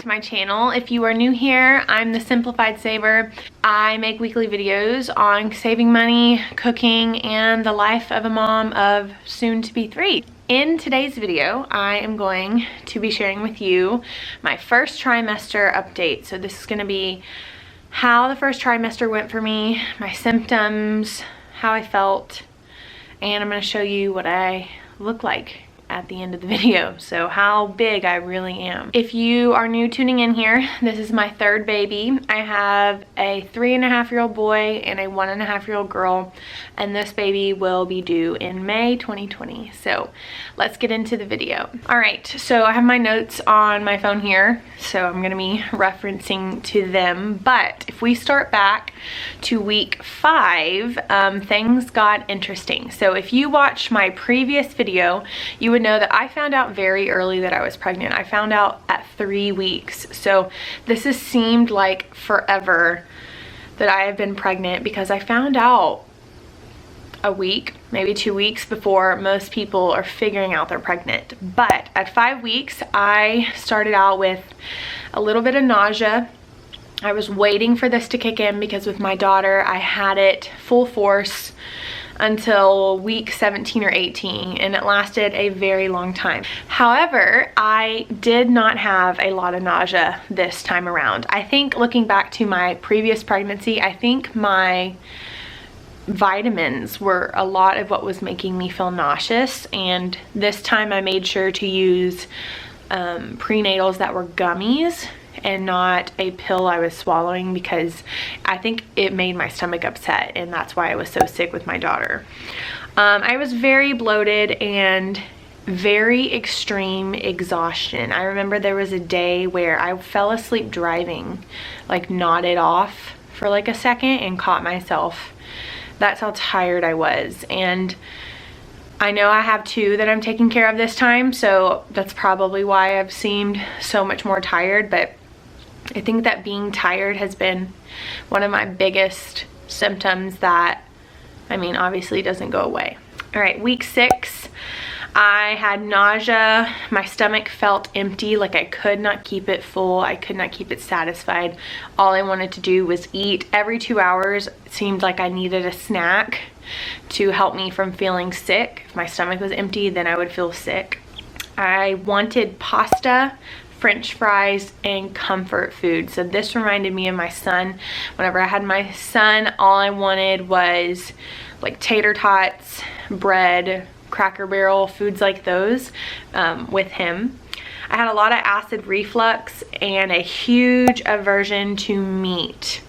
to my channel. If you are new here, I'm the Simplified Saver. I make weekly videos on saving money, cooking, and the life of a mom of soon to be 3. In today's video, I am going to be sharing with you my first trimester update. So this is going to be how the first trimester went for me, my symptoms, how I felt, and I'm going to show you what I look like at the end of the video, so how big I really am. If you are new tuning in here, this is my third baby. I have a 3.5-year-old boy and a 1.5-year-old girl, and this baby will be due in May 2020. So let's get into the video. All right, so I have my notes on my phone here, so I'm gonna be referencing to them. But if we start back to week 5, things got interesting. So if you watched my previous video, you would know that I found out very early that I was pregnant. I found out at 3 weeks. So this has seemed like forever that I have been pregnant, because I found out a week, maybe 2 weeks before most people are figuring out they're pregnant. But at 5 weeks, I started out with a little bit of nausea. I was waiting for this to kick in because with my daughter, I had it full force until week 17 or 18, and it lasted a very long time. However, I did not have a lot of nausea this time around. I think looking back to my previous pregnancy, I think my vitamins were a lot of what was making me feel nauseous, and this time I made sure to use prenatals that were gummies and not a pill I was swallowing, because I think it made my stomach upset, and that's why I was so sick with my daughter. I was very bloated and very extreme exhaustion. I remember there was a day where I fell asleep driving, like nodded off for like a second and caught myself. That's how tired I was. And I know I have 2 that I'm taking care of this time, so that's probably why I've seemed so much more tired. But I think that being tired has been one of my biggest symptoms that, I mean, obviously doesn't go away. All right, week 6, I had nausea. My stomach felt empty, like I could not keep it full. I could not keep it satisfied. All I wanted to do was eat. Every 2 hours, it seemed like I needed a snack to help me from feeling sick. If my stomach was empty, then I would feel sick. I wanted pasta, French fries, and comfort food. So this reminded me of my son. Whenever I had my son, all I wanted was like tater tots, bread, Cracker Barrel, foods like those with him. I had a lot of acid reflux and a huge aversion to meat.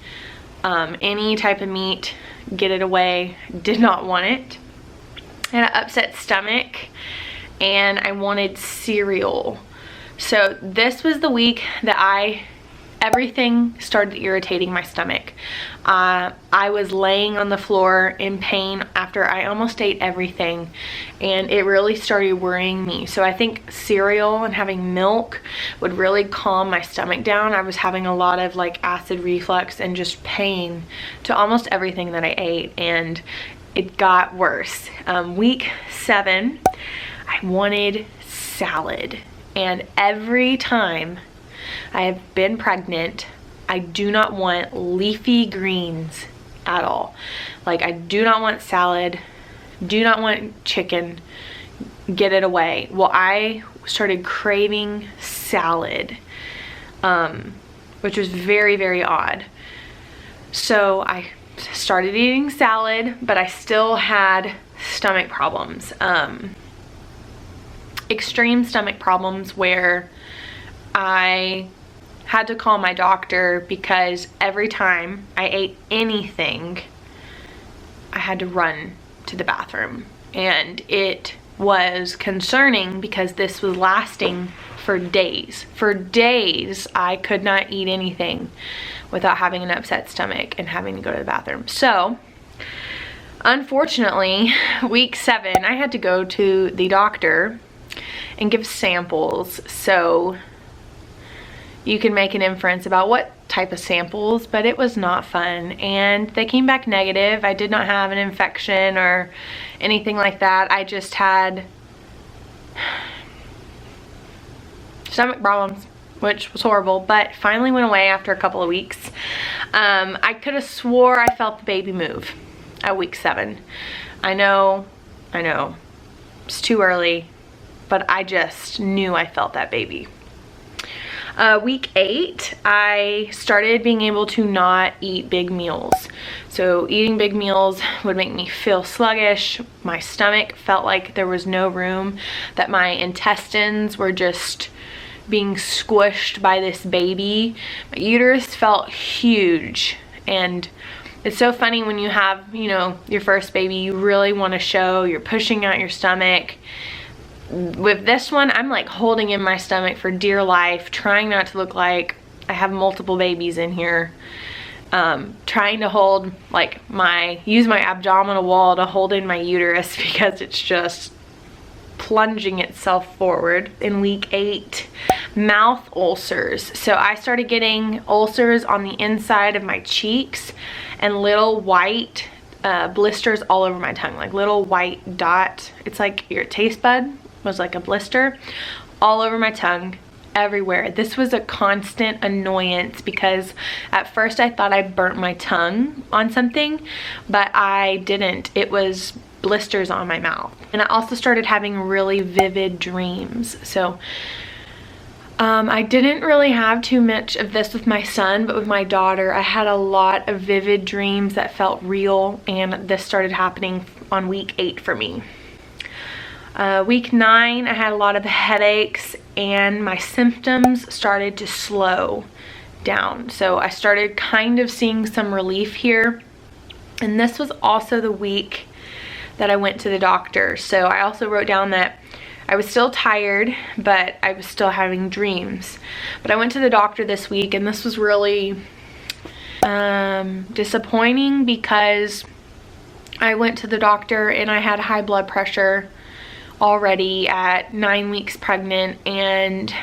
Any type of meat, get it away, did not want it. I had an upset stomach and I wanted cereal. So this was the week that everything started irritating my stomach. I was laying on the floor in pain after I almost ate everything, and it really started worrying me. So I think cereal and having milk would really calm my stomach down. I was having a lot of like acid reflux and just pain to almost everything that I ate, and it got worse. Week 7, I wanted salad. And every time I have been pregnant, I do not want leafy greens at all. Like, I do not want salad, do not want chicken, get it away. Well, I started craving salad, which was very, very odd. So I started eating salad, but I still had stomach problems. Extreme stomach problems where I had to call my doctor because every time I ate anything, I had to run to the bathroom. And it was concerning because this was lasting for days. For days, I could not eat anything without having an upset stomach and having to go to the bathroom. So, unfortunately, week 7, I had to go to the doctor and give samples, so you can make an inference about what type of samples, but it was not fun, and they came back negative. I did not have an infection or anything like that. I just had stomach problems. which was horrible, but finally went away after a couple of weeks. I could have swore I felt the baby move at week 7. I know, it's too early, but I just knew I felt that baby. Week 8, I started being able to not eat big meals. So eating big meals would make me feel sluggish. My stomach felt like there was no room, that my intestines were just being squished by this baby. My uterus felt huge, and it's so funny when you have, you know, your first baby, you really want to show you're pushing out your stomach. With this one, I'm like holding in my stomach for dear life, trying not to look like I have multiple babies in here. Trying to hold, like, use my abdominal wall to hold in my uterus because it's just plunging itself forward. In week 8, mouth ulcers. So I started getting ulcers on the inside of my cheeks and little white blisters all over my tongue, like little white dot. It's like your taste bud was like a blister all over my tongue, everywhere. This was a constant annoyance because at first I thought I burnt my tongue on something, but I didn't. It was blisters on my mouth. And I also started having really vivid dreams. So I didn't really have too much of this with my son, but with my daughter, I had a lot of vivid dreams that felt real, and this started happening on week 8 for me. Week 9, I had a lot of headaches, and my symptoms started to slow down. So I started kind of seeing some relief here. And this was also the week that I went to the doctor. So I also wrote down that I was still tired, but I was still having dreams. But I went to the doctor this week, and this was really disappointing because I went to the doctor and I had high blood pressure already at 9 weeks pregnant, and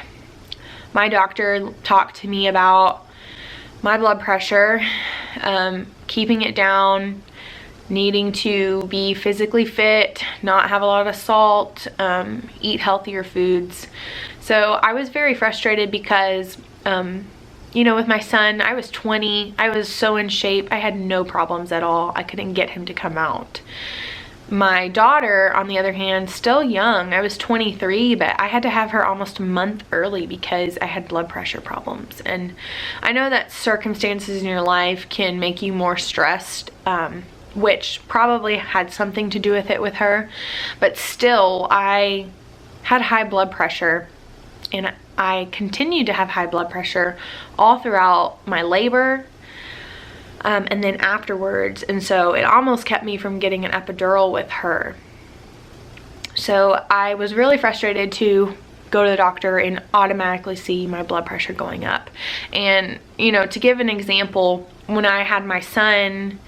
my doctor talked to me about my blood pressure, keeping it down, needing to be physically fit, not have a lot of salt, eat healthier foods. So I was very frustrated because you know, with my son, I was 20, I was so in shape, I had no problems at all. I couldn't get him to come out. My daughter, on the other hand, still young. I was 23, but I had to have her almost a month early because I had blood pressure problems. And I know that circumstances in your life can make you more stressed, which probably had something to do with it with her. But still, I had high blood pressure, and I continued to have high blood pressure all throughout my labor. And then afterwards, and so it almost kept me from getting an epidural with her. So I was really frustrated to go to the doctor and automatically see my blood pressure going up. And, you know, to give an example, when I had my son,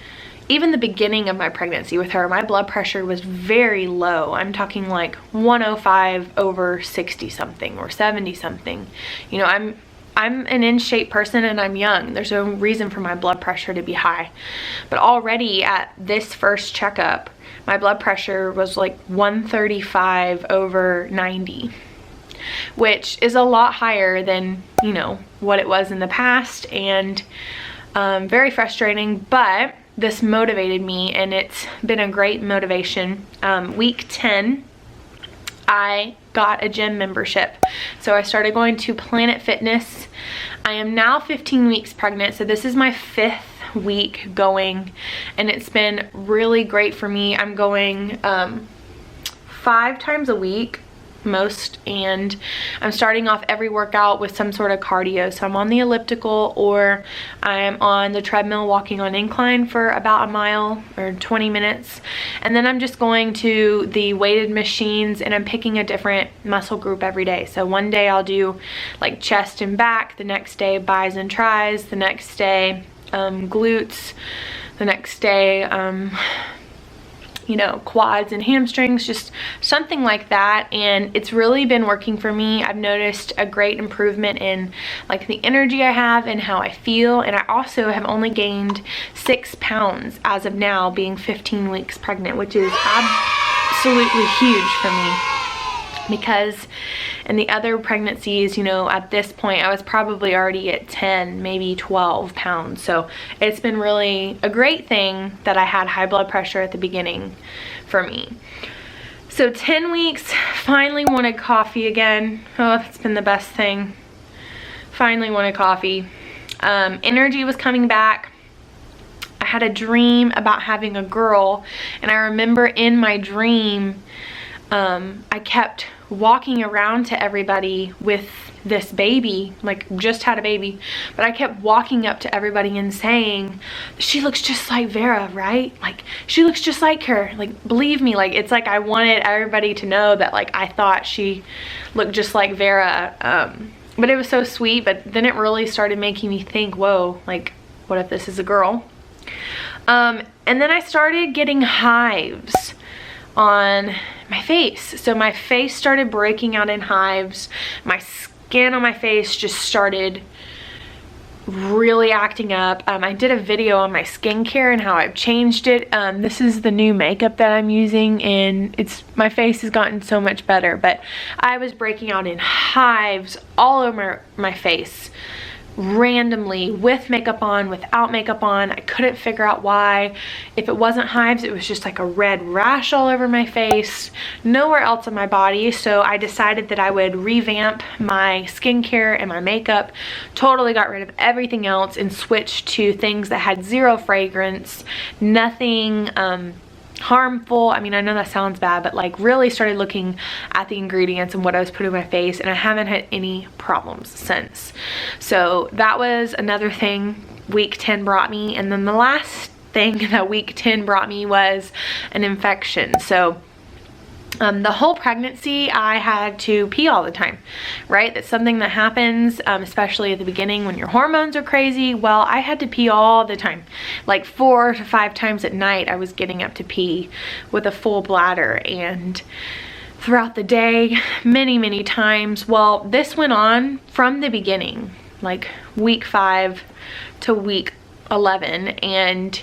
even the beginning of my pregnancy with her, my blood pressure was very low. I'm talking like 105 over 60 something or 70 something. You know, I'm an in shape person and I'm young. There's no reason for my blood pressure to be high. But already at this first checkup, my blood pressure was like 135 over 90, which is a lot higher than, you know, what it was in the past, and very frustrating, but this motivated me, and it's been a great motivation. Week 10, I got a gym membership. So I started going to Planet Fitness. I am now 15 weeks pregnant, so this is my 5th week going, and it's been really great for me. I'm going 5 times a week most, and I'm starting off every workout with some sort of cardio. So I'm on the elliptical, or I'm on the treadmill walking on incline for about a mile or 20 minutes, and then I'm just going to the weighted machines, and I'm picking a different muscle group every day. So one day I'll do like chest and back, the next day bis and tris, the next day glutes, the next day you know, quads and hamstrings, just something like that. And it's really been working for me. I've noticed a great improvement in like the energy I have and how I feel. And I also have only gained 6 pounds as of now, being 15 weeks pregnant, which is absolutely huge for me. because in the other pregnancies, you know, at this point I was probably already at 10, maybe 12 pounds. So it's been really a great thing that I had high blood pressure at the beginning for me. So 10 weeks, finally wanted coffee again. Oh, that's been the best thing. Finally wanted coffee. Energy was coming back. I had a dream about having a girl, and I remember in my dream, I kept walking around to everybody with this baby, like just had a baby, but I kept walking up to everybody and saying, she looks just like Vera, right? Like, she looks just like her. Like, believe me, like, it's like I wanted everybody to know that, like, I thought she looked just like Vera. But it was so sweet, but then it really started making me think, whoa, like, what if this is a girl? And then I started getting hives on my face. So my face started breaking out in hives. My skin on my face just started really acting up. I did a video on my skincare and how I've changed it. This is the new makeup that I'm using, and my face has gotten so much better, but I was breaking out in hives all over my face randomly, with makeup on, without makeup on. I couldn't figure out why. If it wasn't hives, it was just like a red rash all over my face, nowhere else on my body. So I decided that I would revamp my skincare and my makeup, totally got rid of everything else and switched to things that had zero fragrance, nothing harmful. I mean, I know that sounds bad, but like really started looking at the ingredients and what I was putting on my face, and I haven't had any problems since. So that was another thing week 10 brought me. And then the last thing that week 10 brought me was an infection. So the whole pregnancy, I had to pee all the time, right? That's something that happens, especially at the beginning when your hormones are crazy. Well, I had to pee all the time, like 4 to 5 times at night. I was getting up to pee with a full bladder, and throughout the day, many times. Well, this went on from the beginning, like week 5 to week 11, and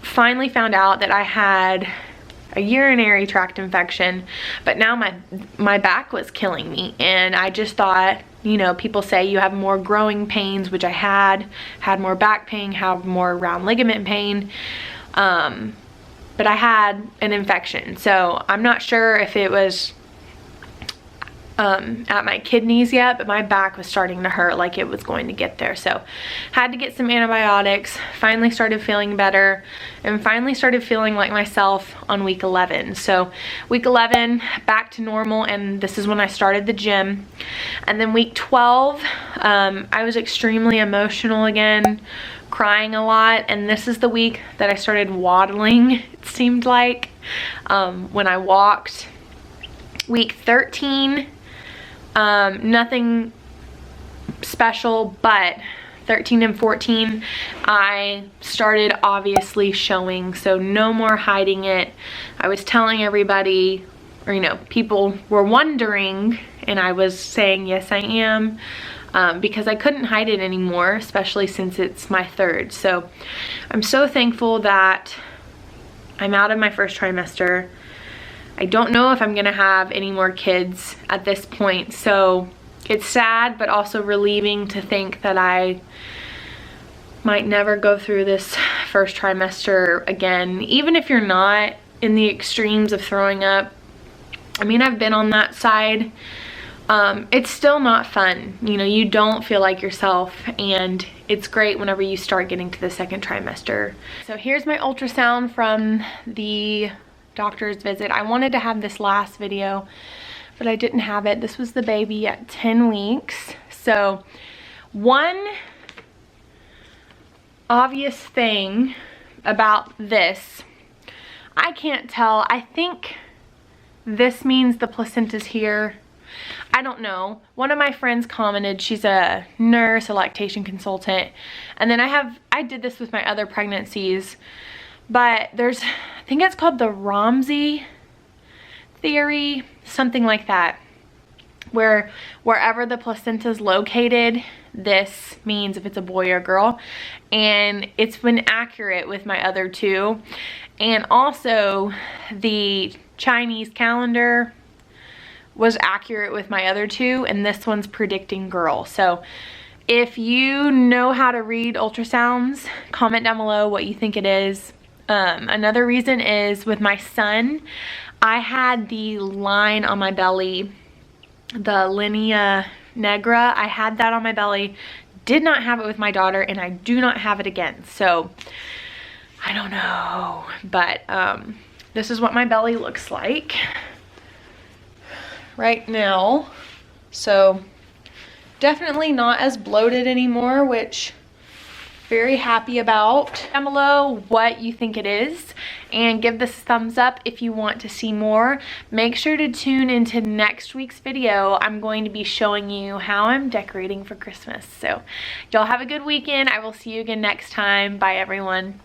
finally found out that I had a urinary tract infection, but now my back was killing me. And I just thought, you know, people say you have more growing pains, which I had more back pain, had more round ligament pain, but I had an infection. So I'm not sure if it was at my kidneys yet, but my back was starting to hurt like it was going to get there. So had to get some antibiotics, finally started feeling better, and finally started feeling like myself on week 11. So week 11, back to normal, and this is when I started the gym. And then week 12, I was extremely emotional again, crying a lot, and this is the week that I started waddling, it seemed like, when I walked. Week 13, nothing special, but 13 and 14, I started obviously showing, so no more hiding it. I was telling everybody, or you know, people were wondering, and I was saying, yes, I am, because I couldn't hide it anymore, especially since it's my 3rd. So I'm so thankful that I'm out of my first trimester. I don't know if I'm gonna have any more kids at this point, so it's sad but also relieving to think that I might never go through this first trimester again. Even if you're not in the extremes of throwing up, I mean, I've been on that side. It's still not fun. You know, you don't feel like yourself, and it's great whenever you start getting to the 2nd trimester. So here's my ultrasound from the doctor's visit. I wanted to have this last video, but I didn't have it. This was the baby at 10 weeks. So one obvious thing about this, I can't tell. I think this means the placenta's here. I don't know. One of my friends commented, she's a nurse, a lactation consultant, and then I did this with my other pregnancies, but there's, I think it's called the Ramsey theory, something like that, where wherever the placenta is located, this means if it's a boy or girl. And it's been accurate with my other 2. And also the Chinese calendar, was accurate with my other two, and this one's predicting girl. So if you know how to read ultrasounds, comment down below what you think it is. Another reason is with my son, I had the line on my belly, the linea negra. I had that on my belly, did not have it with my daughter, and I do not have it again. So I don't know, but this is what my belly looks like right now. So definitely not as bloated anymore, which very happy about. Down below what you think it is, and give this a thumbs up if you want to see more. Make sure to tune into next week's video. I'm going to be showing you how I'm decorating for Christmas. So y'all have a good weekend. I will see you again next time. Bye everyone.